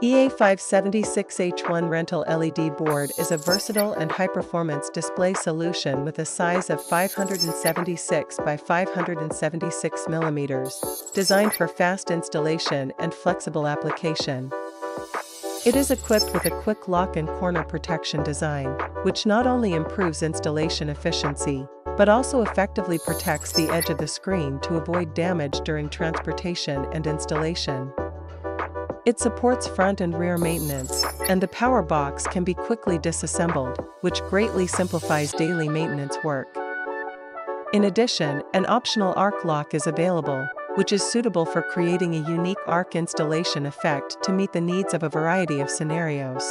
EA576H1 rental LED board is a versatile and high-performance display solution with a size of 576 by 576 mm, designed for fast installation and flexible application. It is equipped with a quick lock and corner protection design, which not only improves installation efficiency, but also effectively protects the edge of the screen to avoid damage during transportation and installation. It supports front and rear maintenance, and the power box can be quickly disassembled, which greatly simplifies daily maintenance work. In addition, an optional arc lock is available, which is suitable for creating a unique arc installation effect to meet the needs of a variety of scenarios.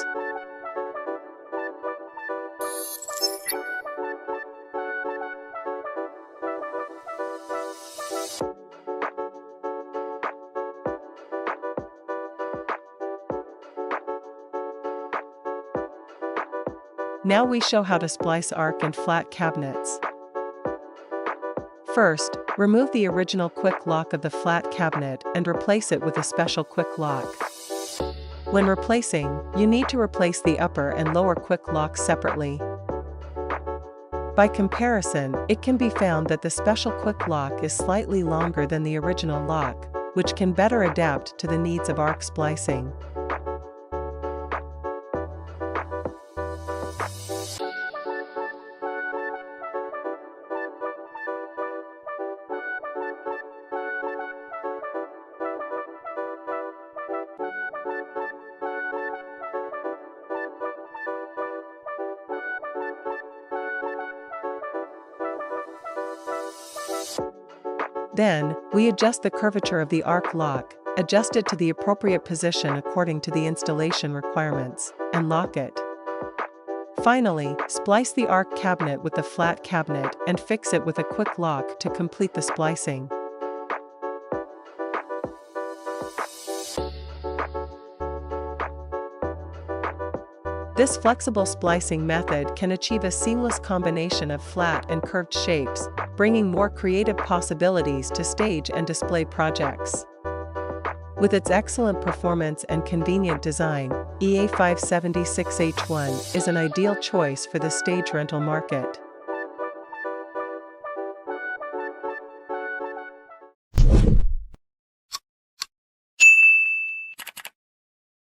Now we show how to splice arc and flat cabinets. First, remove the original quick lock of the flat cabinet and replace it with a special quick lock. When replacing, you need to replace the upper and lower quick locks separately. By comparison, it can be found that the special quick lock is slightly longer than the original lock, which can better adapt to the needs of arc splicing. Then, we adjust the curvature of the arc lock, adjust it to the appropriate position according to the installation requirements, and lock it. Finally, splice the arc cabinet with the flat cabinet and fix it with a quick lock to complete the splicing. This flexible splicing method can achieve a seamless combination of flat and curved shapes, bringing more creative possibilities to stage and display projects. With its excellent performance and convenient design, EA576H1 is an ideal choice for the stage rental market.